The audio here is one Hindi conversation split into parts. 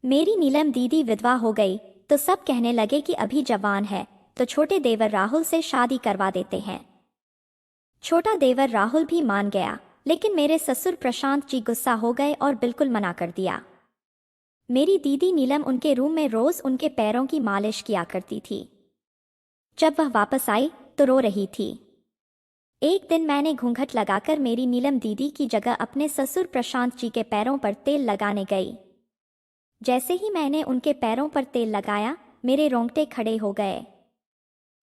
मेरी नीलम दीदी विधवा हो गई तो सब कहने लगे कि अभी जवान है तो छोटे देवर राहुल से शादी करवा देते हैं। छोटा देवर राहुल भी मान गया, लेकिन मेरे ससुर प्रशांत जी गुस्सा हो गए और बिल्कुल मना कर दिया। मेरी दीदी नीलम उनके रूम में रोज उनके पैरों की मालिश किया करती थी। जब वह वापस आई तो रो रही थी। एक दिन मैंने घूंघट लगाकर मेरी नीलम दीदी की जगह अपने ससुर प्रशांत जी के पैरों पर तेल लगाने गई। जैसे ही मैंने उनके पैरों पर तेल लगाया, मेरे रोंगटे खड़े हो गए।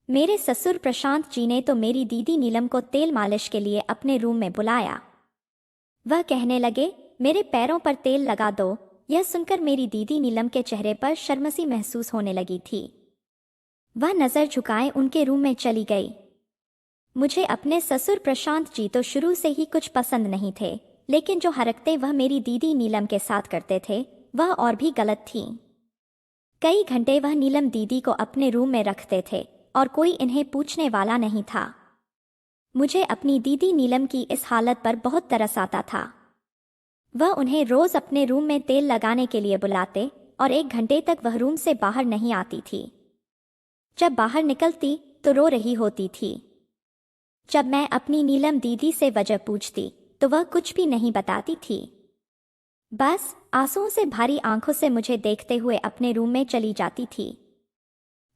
मेरे ससुर प्रशांत जी ने तो मेरी दीदी नीलम को तेल मालिश के लिए अपने रूम में बुलाया। वह कहने लगे, मेरे पैरों पर तेल लगा दो। यह सुनकर मेरी दीदी नीलम के चेहरे पर शर्मसी महसूस होने लगी थी। वह नजर झुकाए उनके रूम में चली गई। मुझे अपने ससुर प्रशांत जी तो शुरू से ही कुछ पसंद नहीं थे, लेकिन जो हरकतें वह मेरी दीदी नीलम के साथ करते थे वह और भी गलत थी। कई घंटे वह नीलम दीदी को अपने रूम में रखते थे और कोई इन्हें पूछने वाला नहीं था। मुझे अपनी दीदी नीलम की इस हालत पर बहुत तरस आता था। वह उन्हें रोज अपने रूम में तेल लगाने के लिए बुलाते और 1 घंटे तक वह रूम से बाहर नहीं आती थी। जब बाहर निकलती तो रो रही होती थी। जब मैं अपनी नीलम दीदी से वजह पूछती तो वह कुछ भी नहीं बताती थी। बस आंसुओं से भारी आंखों से मुझे देखते हुए अपने रूम में चली जाती थी।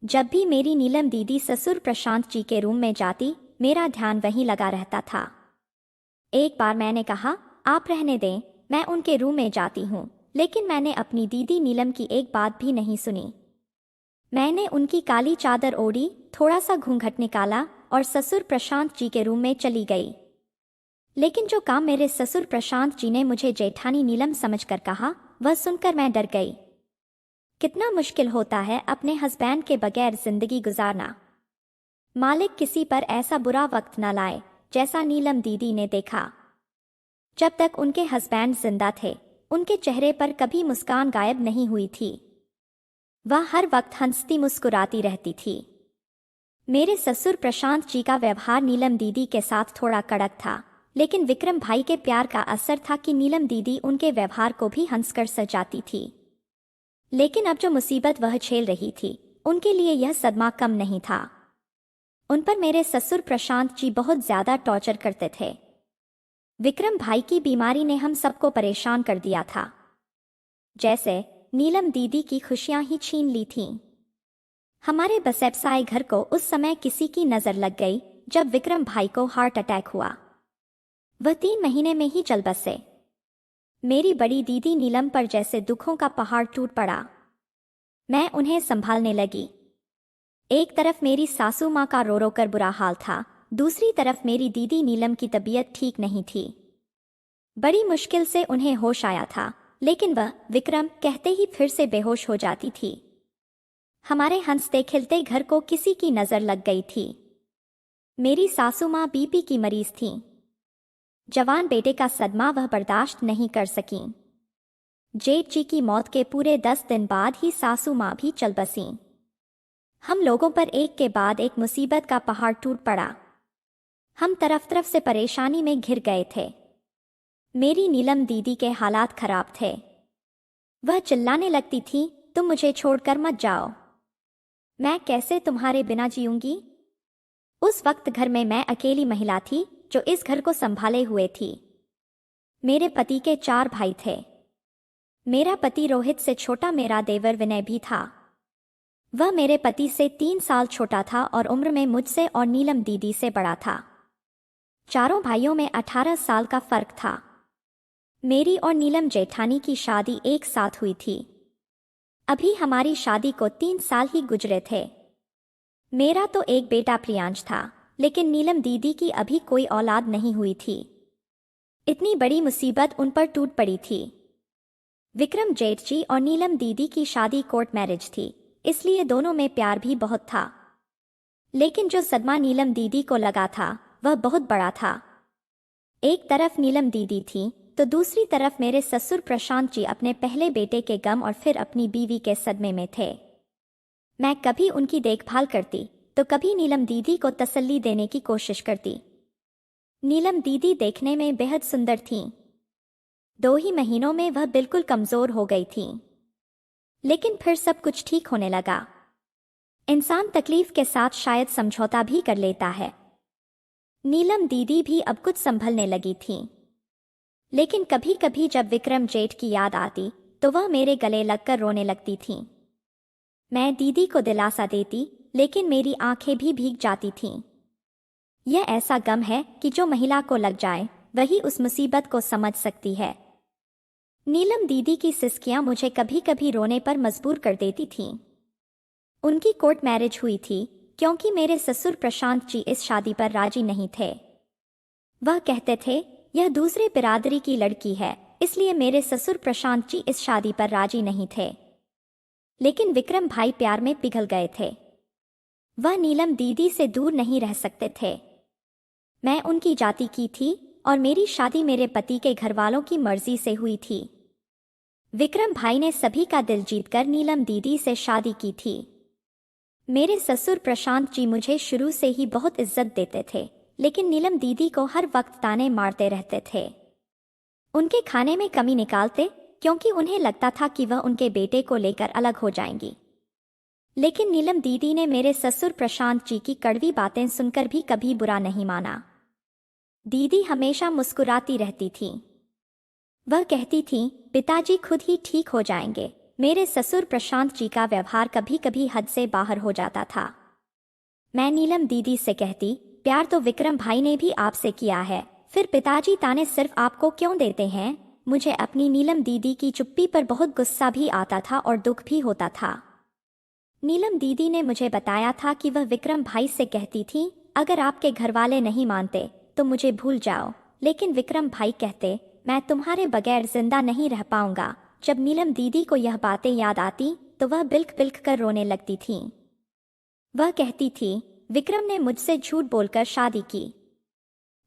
जब भी मेरी नीलम दीदी ससुर प्रशांत जी के रूम में जाती, मेरा ध्यान वहीं लगा रहता था। एक बार मैंने कहा, आप रहने दें, मैं उनके रूम में जाती हूँ, लेकिन मैंने अपनी दीदी नीलम की एक बात भी नहीं सुनी। मैंने उनकी काली चादर ओढ़ी, थोड़ा सा घूंघट निकाला और ससुर प्रशांत जी के रूम में चली गई। लेकिन जो काम मेरे ससुर प्रशांत जी ने मुझे जेठानी नीलम समझकर कहा, वह सुनकर मैं डर गई। कितना मुश्किल होता है अपने हस्बैंड के बगैर जिंदगी गुजारना। मालिक किसी पर ऐसा बुरा वक्त न लाए जैसा नीलम दीदी ने देखा। जब तक उनके हस्बैंड जिंदा थे, उनके चेहरे पर कभी मुस्कान गायब नहीं हुई थी। वह हर वक्त हंसती मुस्कुराती रहती थी। मेरे ससुर प्रशांत जी का व्यवहार नीलम दीदी के साथ थोड़ा कड़क था, लेकिन विक्रम भाई के प्यार का असर था कि नीलम दीदी उनके व्यवहार को भी हंसकर सजाती थी। लेकिन अब जो मुसीबत वह झेल रही थी, उनके लिए यह सदमा कम नहीं था। उन पर मेरे ससुर प्रशांत जी बहुत ज्यादा टॉर्चर करते थे। विक्रम भाई की बीमारी ने हम सबको परेशान कर दिया था। जैसे नीलम दीदी की खुशियां ही छीन ली थीं। हमारे बसेप्साए घर को उस समय किसी की नजर लग गई जब विक्रम भाई को हार्ट अटैक हुआ। वह 3 महीने में ही चल बसे। मेरी बड़ी दीदी नीलम पर जैसे दुखों का पहाड़ टूट पड़ा। मैं उन्हें संभालने लगी। एक तरफ मेरी सासू माँ का रो रो कर बुरा हाल था, दूसरी तरफ मेरी दीदी नीलम की तबीयत ठीक नहीं थी। बड़ी मुश्किल से उन्हें होश आया था, लेकिन वह विक्रम कहते ही फिर से बेहोश हो जाती थी। हमारे हंसते खिलते घर को किसी की नजर लग गई थी। मेरी सासू माँ बीपी की मरीज थीं। जवान बेटे का सदमा वह बर्दाश्त नहीं कर सकीं। जेठ जी की मौत के पूरे 10 दिन बाद ही सासू माँ भी चल बसीं। हम लोगों पर एक के बाद एक मुसीबत का पहाड़ टूट पड़ा। हम तरफ तरफ से परेशानी में घिर गए थे। मेरी नीलम दीदी के हालात खराब थे। वह चिल्लाने लगती थी, तुम मुझे छोड़कर मत जाओ। मैं कैसे तुम्हारे बिना जीऊंगी। उस वक्त घर में मैं अकेली महिला थी जो इस घर को संभाले हुए थी। मेरे पति के 4 भाई थे। मेरा पति रोहित से छोटा मेरा देवर विनय भी था। वह मेरे पति से 3 साल छोटा था और उम्र में मुझसे और नीलम दीदी से बड़ा था। चारों भाइयों में 18 साल का फर्क था। मेरी और नीलम जेठानी की शादी एक साथ हुई थी। अभी हमारी शादी को 3 साल ही गुजरे थे। मेरा तो एक बेटा प्रियांश था, लेकिन नीलम दीदी की अभी कोई औलाद नहीं हुई थी। इतनी बड़ी मुसीबत उन पर टूट पड़ी थी। विक्रम जेठ जी और नीलम दीदी की शादी कोर्ट मैरिज थी, इसलिए दोनों में प्यार भी बहुत था। लेकिन जो सदमा नीलम दीदी को लगा था वह बहुत बड़ा था। एक तरफ नीलम दीदी थी तो दूसरी तरफ मेरे ससुर प्रशांत जी अपने पहले बेटे के गम और फिर अपनी बीवी के सदमे में थे। मैं कभी उनकी देखभाल करती तो कभी नीलम दीदी को तसल्ली देने की कोशिश करती। नीलम दीदी देखने में बेहद सुंदर थीं। 2 ही महीनों में वह बिल्कुल कमजोर हो गई थीं। लेकिन फिर सब कुछ ठीक होने लगा। इंसान तकलीफ के साथ शायद समझौता भी कर लेता है। नीलम दीदी भी अब कुछ संभलने लगी थी, लेकिन कभी कभी जब विक्रम जेठ की याद आती तो वह मेरे गले लगकर रोने लगती थी। मैं दीदी को दिलासा देती, लेकिन मेरी आंखें भी भीग जाती थीं। यह ऐसा गम है कि जो महिला को लग जाए वही उस मुसीबत को समझ सकती है। नीलम दीदी की सिसकियां मुझे कभी कभी रोने पर मजबूर कर देती थीं। उनकी कोर्ट मैरिज हुई थी क्योंकि मेरे ससुर प्रशांत जी इस शादी पर राजी नहीं थे। वह कहते थे यह दूसरे बिरादरी की लड़की है, इसलिए मेरे ससुर प्रशांत जी इस शादी पर राजी नहीं थे। लेकिन विक्रम भाई प्यार में पिघल गए थे। वह नीलम दीदी से दूर नहीं रह सकते थे। मैं उनकी जाति की थी और मेरी शादी मेरे पति के घरवालों की मर्जी से हुई थी। विक्रम भाई ने सभी का दिल जीतकर नीलम दीदी से शादी की थी। मेरे ससुर प्रशांत जी मुझे शुरू से ही बहुत इज्जत देते थे, लेकिन नीलम दीदी को हर वक्त ताने मारते रहते थे। उनके खाने में कमी निकालते क्योंकि उन्हें लगता था कि वह उनके बेटे को लेकर अलग हो जाएंगी। लेकिन नीलम दीदी ने मेरे ससुर प्रशांत जी की कड़वी बातें सुनकर भी कभी बुरा नहीं माना। दीदी हमेशा मुस्कुराती रहती थी। वह कहती थी पिताजी खुद ही ठीक हो जाएंगे। मेरे ससुर प्रशांत जी का व्यवहार कभी कभी हद से बाहर हो जाता था। मैं नीलम दीदी से कहती प्यार तो विक्रम भाई ने भी आपसे किया है, फिर पिताजी ताने सिर्फ आपको क्यों देते हैं। मुझे अपनी नीलम दीदी की चुप्पी पर बहुत गुस्सा भी आता था और दुख भी होता था। नीलम दीदी ने मुझे बताया था कि वह विक्रम भाई से कहती थी अगर आपके घरवाले नहीं मानते तो मुझे भूल जाओ, लेकिन विक्रम भाई कहते मैं तुम्हारे बगैर जिंदा नहीं रह पाऊंगा। जब नीलम दीदी को यह बातें याद आती तो वह बिल्क बिल्क कर रोने लगती थी। वह कहती थी विक्रम ने मुझसे झूठ बोलकर शादी की।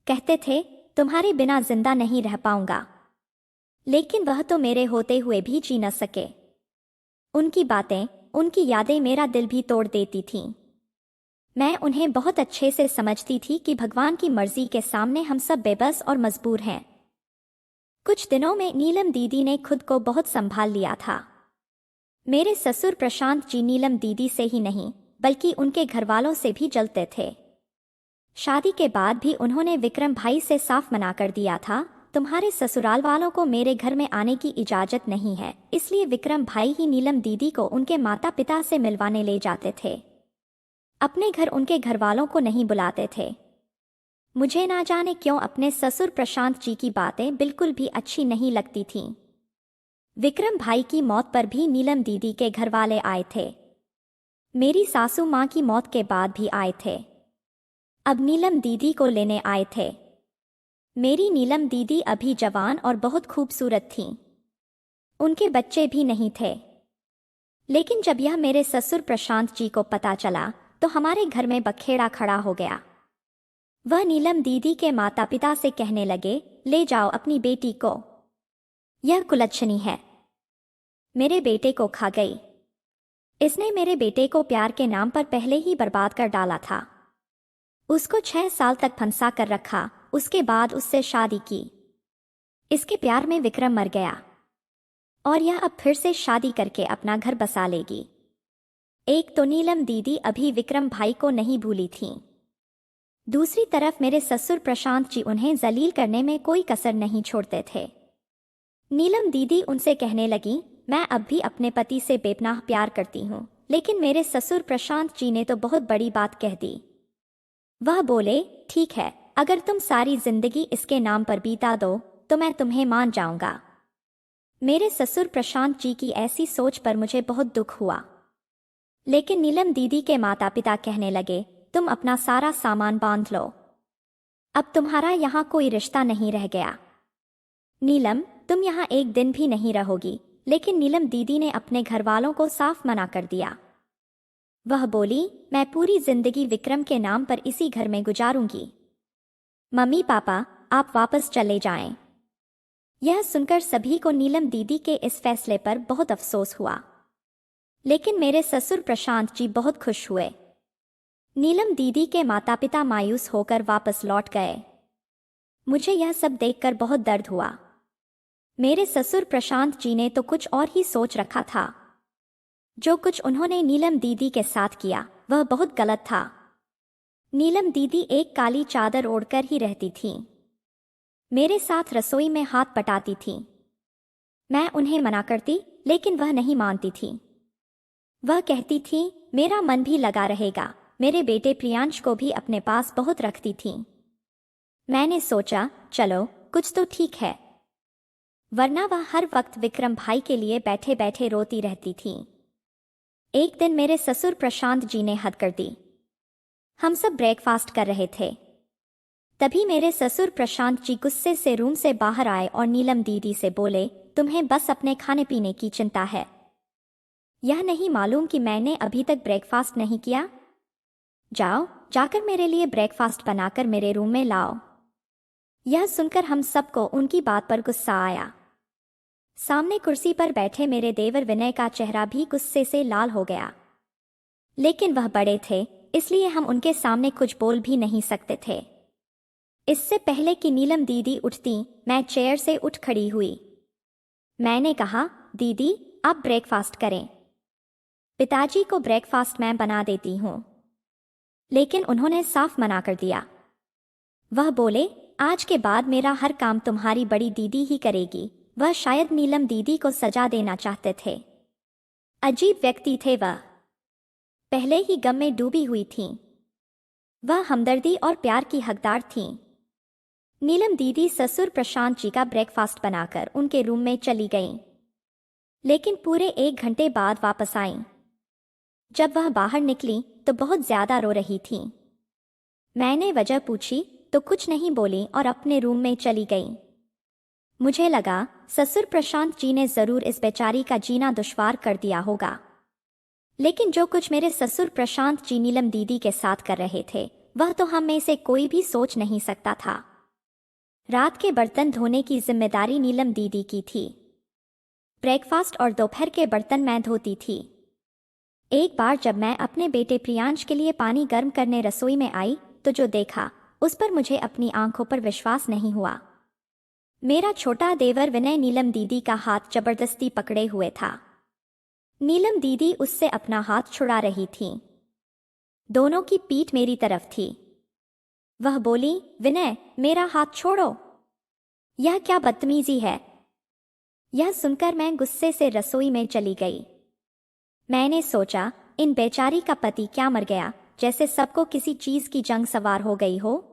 कहते थे तुम्हारे बिना जिंदा नहीं रह पाऊंगा, लेकिन वह तो मेरे होते हुए भी जी न सके। उनकी बातें, उनकी यादें मेरा दिल भी तोड़ देती थीं। मैं उन्हें बहुत अच्छे से समझती थी कि भगवान की मर्जी के सामने हम सब बेबस और मजबूर हैं। कुछ दिनों में नीलम दीदी ने खुद को बहुत संभाल लिया था। मेरे ससुर प्रशांत जी नीलम दीदी से ही नहीं बल्कि उनके घरवालों से भी जलते थे। शादी के बाद भी उन्होंने विक्रम भाई से साफ मना कर दिया था तुम्हारे ससुराल वालों को मेरे घर में आने की इजाजत नहीं है, इसलिए विक्रम भाई ही नीलम दीदी को उनके माता पिता से मिलवाने ले जाते थे। अपने घर उनके घर वालों को नहीं बुलाते थे। मुझे ना जाने क्यों अपने ससुर प्रशांत जी की बातें बिल्कुल भी अच्छी नहीं लगती थीं। विक्रम भाई की मौत पर भी नीलम दीदी के घर वाले आए थे। मेरी सासू माँ की मौत के बाद भी आए थे। अब नीलम दीदी को लेने आए थे। मेरी नीलम दीदी अभी जवान और बहुत खूबसूरत थीं। उनके बच्चे भी नहीं थे। लेकिन जब यह मेरे ससुर प्रशांत जी को पता चला तो हमारे घर में बखेड़ा खड़ा हो गया। वह नीलम दीदी के माता पिता से कहने लगे ले जाओ अपनी बेटी को, यह कुलच्छनी है, मेरे बेटे को खा गई। इसने मेरे बेटे को प्यार के नाम पर पहले ही बर्बाद कर डाला था। उसको 6 साल तक फंसा कर रखा, उसके बाद उससे शादी की। इसके प्यार में विक्रम मर गया और यह अब फिर से शादी करके अपना घर बसा लेगी। एक तो नीलम दीदी अभी विक्रम भाई को नहीं भूली थी, दूसरी तरफ मेरे ससुर प्रशांत जी उन्हें जलील करने में कोई कसर नहीं छोड़ते थे। नीलम दीदी उनसे कहने लगी मैं अब भी अपने पति से बेपनाह प्यार करती हूँ, लेकिन मेरे ससुर प्रशांत जी ने तो बहुत बड़ी बात कह दी। वह बोले ठीक है, अगर तुम सारी जिंदगी इसके नाम पर बीता दो तो मैं तुम्हें मान जाऊंगा। मेरे ससुर प्रशांत जी की ऐसी सोच पर मुझे बहुत दुख हुआ। लेकिन नीलम दीदी के माता पिता कहने लगे तुम अपना सारा सामान बांध लो, अब तुम्हारा यहाँ कोई रिश्ता नहीं रह गया। नीलम तुम यहाँ एक दिन भी नहीं रहोगी। लेकिन नीलम दीदी ने अपने घर वालों को साफ मना कर दिया। वह बोली मैं पूरी जिंदगी विक्रम के नाम पर इसी घर में गुजारूंगी। मम्मी पापा आप वापस चले जाएं। यह सुनकर सभी को नीलम दीदी के इस फैसले पर बहुत अफसोस हुआ, लेकिन मेरे ससुर प्रशांत जी बहुत खुश हुए। नीलम दीदी के माता पिता मायूस होकर वापस लौट गए। मुझे यह सब देखकर बहुत दर्द हुआ। मेरे ससुर प्रशांत जी ने तो कुछ और ही सोच रखा था। जो कुछ उन्होंने नीलम दीदी के साथ किया वह बहुत गलत था। नीलम दीदी एक काली चादर ओढ़कर ही रहती थीं। मेरे साथ रसोई में हाथ बटाती थीं। मैं उन्हें मना करती लेकिन वह नहीं मानती थी। वह कहती थी मेरा मन भी लगा रहेगा। मेरे बेटे प्रियांश को भी अपने पास बहुत रखती थी। मैंने सोचा चलो कुछ तो ठीक है, वरना वह हर वक्त विक्रम भाई के लिए बैठे बैठे रोती रहती थी। एक दिन मेरे ससुर प्रशांत जी ने हद कर दी। हम सब ब्रेकफास्ट कर रहे थे, तभी मेरे ससुर प्रशांत जी गुस्से से रूम से बाहर आए और नीलम दीदी से बोले, तुम्हें बस अपने खाने पीने की चिंता है, यह नहीं मालूम कि मैंने अभी तक ब्रेकफास्ट नहीं किया? जाओ जाकर मेरे लिए ब्रेकफास्ट बनाकर मेरे रूम में लाओ। यह सुनकर हम सबको उनकी बात पर गुस्सा आया। सामने कुर्सी पर बैठे मेरे देवर विनय का चेहरा भी गुस्से से लाल हो गया, लेकिन वह बड़े थे इसलिए हम उनके सामने कुछ बोल भी नहीं सकते थे। इससे पहले कि नीलम दीदी उठती, मैं चेयर से उठ खड़ी हुई। मैंने कहा, दीदी आप ब्रेकफास्ट करें, पिताजी को ब्रेकफास्ट मैं बना देती हूँ। लेकिन उन्होंने साफ मना कर दिया। वह बोले, आज के बाद मेरा हर काम तुम्हारी बड़ी दीदी ही करेगी। वह शायद नीलम दीदी को सजा देना चाहते थे। अजीब व्यक्ति थे वह, पहले ही गम में डूबी हुई थीं। वह हमदर्दी और प्यार की हकदार थीं। नीलम दीदी ससुर प्रशांत जी का ब्रेकफास्ट बनाकर उनके रूम में चली गईं, लेकिन पूरे 1 घंटे बाद वापस आईं। जब वह बाहर निकली तो बहुत ज्यादा रो रही थीं। मैंने वजह पूछी तो कुछ नहीं बोली और अपने रूम में चली गईं। मुझे लगा ससुर प्रशांत जी ने जरूर इस बेचारी का जीना दुश्वार कर दिया होगा। लेकिन जो कुछ मेरे ससुर प्रशांत जी नीलम दीदी के साथ कर रहे थे वह तो हम में से कोई भी सोच नहीं सकता था। रात के बर्तन धोने की जिम्मेदारी नीलम दीदी की थी। ब्रेकफास्ट और दोपहर के बर्तन मैं धोती थी। एक बार जब मैं अपने बेटे प्रियांश के लिए पानी गर्म करने रसोई में आई तो जो देखा उस पर मुझे अपनी आंखों पर विश्वास नहीं हुआ। मेरा छोटा देवर विनय नीलम दीदी का हाथ जबरदस्ती पकड़े हुए था। नीलम दीदी उससे अपना हाथ छुड़ा रही थी। दोनों की पीठ मेरी तरफ थी। वह बोली, विनय मेरा हाथ छोड़ो, यह क्या बदतमीजी है। यह सुनकर मैं गुस्से से रसोई में चली गई। मैंने सोचा इन बेचारी का पति क्या मर गया, जैसे सबको किसी चीज की जंग सवार हो गई हो।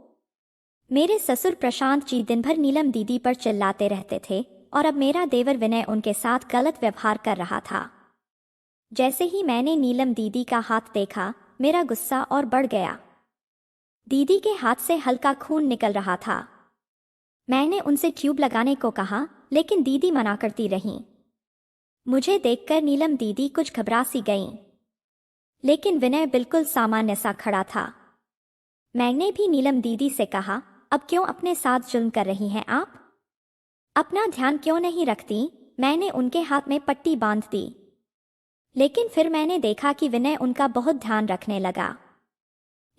मेरे ससुर प्रशांत जी दिन भर नीलम दीदी पर चिल्लाते रहते थे और अब मेरा देवर विनय उनके साथ गलत व्यवहार कर रहा था। जैसे ही मैंने नीलम दीदी का हाथ देखा मेरा गुस्सा और बढ़ गया। दीदी के हाथ से हल्का खून निकल रहा था। मैंने उनसे ट्यूब लगाने को कहा लेकिन दीदी मना करती रहीं। मुझे देखकर नीलम दीदी कुछ घबरा सी गईं, लेकिन विनय बिल्कुल सामान्य सा खड़ा था। मैंने भी नीलम दीदी से कहा, अब क्यों अपने साथ जुल्म कर रही हैं आप? अपना ध्यान क्यों नहीं रखती? मैंने उनके हाथ में पट्टी बांध दी, लेकिन फिर मैंने देखा कि विनय उनका बहुत ध्यान रखने लगा।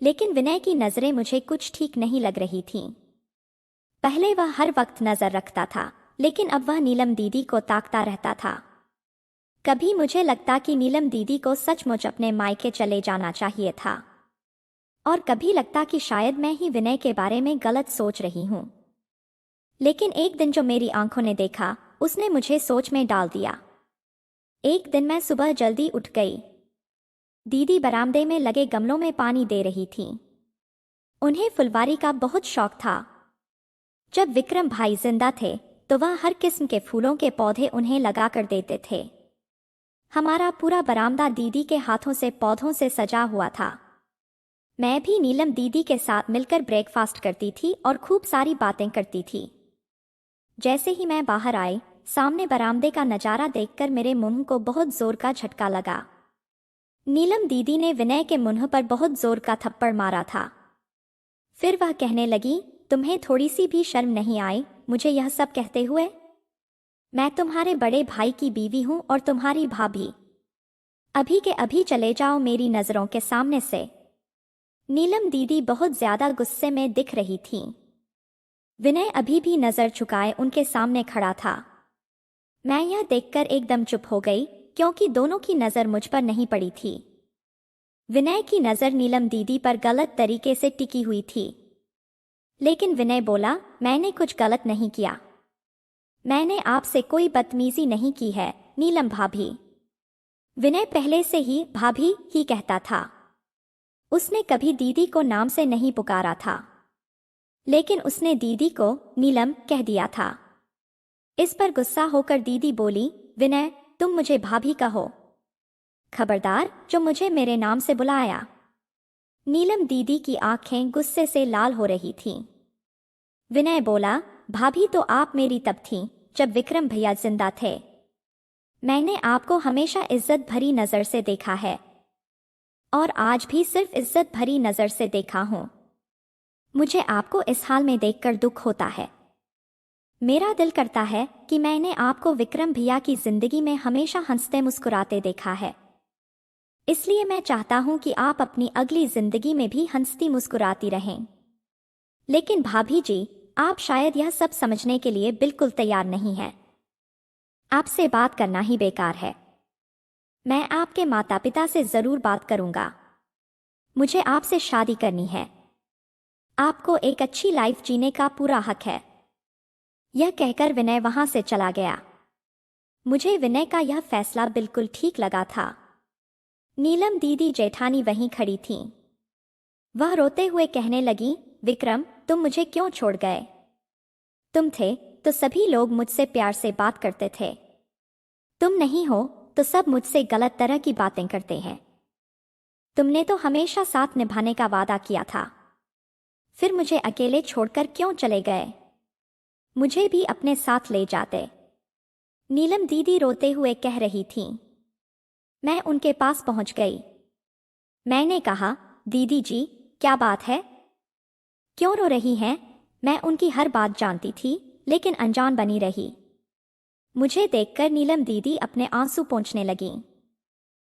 लेकिन विनय की नजरें मुझे कुछ ठीक नहीं लग रही थीं। पहले वह हर वक्त नजर रखता था, लेकिन अब वह नीलम दीदी को ताकता रहता था। कभी मुझे लगता कि नीलम दीदी को सचमुच अपने मायके चले जाना चाहिए था, और कभी लगता कि शायद मैं ही विनय के बारे में गलत सोच रही हूं। लेकिन एक दिन जो मेरी आंखों ने देखा उसने मुझे सोच में डाल दिया। एक दिन मैं सुबह जल्दी उठ गई। दीदी बरामदे में लगे गमलों में पानी दे रही थीं। उन्हें फुलवारी का बहुत शौक था। जब विक्रम भाई जिंदा थे तो वह हर किस्म के फूलों के पौधे उन्हें लगा कर देते थे। हमारा पूरा बरामदा दीदी के हाथों से पौधों से सजा हुआ था। मैं भी नीलम दीदी के साथ मिलकर ब्रेकफास्ट करती थी और खूब सारी बातें करती थी। जैसे ही मैं बाहर आई, सामने बरामदे का नजारा देखकर मेरे मुंह को बहुत जोर का झटका लगा। नीलम दीदी ने विनय के मुंह पर बहुत जोर का थप्पड़ मारा था। फिर वह कहने लगी, तुम्हें थोड़ी सी भी शर्म नहीं आई मुझे यह सब कहते हुए? मैं तुम्हारे बड़े भाई की बीवी हूं और तुम्हारी भाभी। अभी के अभी चले जाओ मेरी नजरों के सामने से। नीलम दीदी बहुत ज्यादा गुस्से में दिख रही थीं। विनय अभी भी नजर झुकाए उनके सामने खड़ा था। मैं यह देखकर एकदम चुप हो गई, क्योंकि दोनों की नज़र मुझ पर नहीं पड़ी थी। विनय की नज़र नीलम दीदी पर गलत तरीके से टिकी हुई थी। लेकिन विनय बोला, मैंने कुछ गलत नहीं किया। मैंने आपसे कोई बदतमीजी नहीं की है नीलम भाभी। विनय पहले से ही भाभी ही कहता था। उसने कभी दीदी को नाम से नहीं पुकारा था, लेकिन उसने दीदी को नीलम कह दिया था। इस पर गुस्सा होकर दीदी बोली, विनय तुम मुझे भाभी कहो, खबरदार जो मुझे मेरे नाम से बुलाया। नीलम दीदी की आंखें गुस्से से लाल हो रही थीं। विनय बोला, भाभी तो आप मेरी तब थीं जब विक्रम भैया जिंदा थे। मैंने आपको हमेशा इज्जत भरी नज़र से देखा है और आज भी सिर्फ इज्जत भरी नज़र से देखा हूं। मुझे आपको इस हाल में देखकर दुख होता है। मेरा दिल करता है कि मैंने आपको विक्रम भैया की जिंदगी में हमेशा हंसते मुस्कुराते देखा है, इसलिए मैं चाहता हूं कि आप अपनी अगली जिंदगी में भी हंसती मुस्कुराती रहें। लेकिन भाभी जी, आप शायद यह सब समझने के लिए बिल्कुल तैयार नहीं हैं। आपसे बात करना ही बेकार है। मैं आपके माता पिता से जरूर बात करूंगा। मुझे आपसे शादी करनी है। आपको एक अच्छी लाइफ जीने का पूरा हक है। यह कहकर विनय वहां से चला गया। मुझे विनय का यह फैसला बिल्कुल ठीक लगा था। नीलम दीदी जेठानी वहीं खड़ी थीं। वह रोते हुए कहने लगी, विक्रम तुम मुझे क्यों छोड़ गए? तुम थे तो सभी लोग मुझसे प्यार से बात करते थे। तुम नहीं हो तो सब मुझसे गलत तरह की बातें करते हैं। तुमने तो हमेशा साथ निभाने का वादा किया था, फिर मुझे अकेले छोड़कर क्यों चले गए? मुझे भी अपने साथ ले जाते। नीलम दीदी रोते हुए कह रही थीं। मैं उनके पास पहुंच गई। मैंने कहा, दीदी जी क्या बात है, क्यों रो रही हैं? मैं उनकी हर बात जानती थी, लेकिन अनजान बनी रही। मुझे देखकर नीलम दीदी अपने आंसू पोंछने लगीं।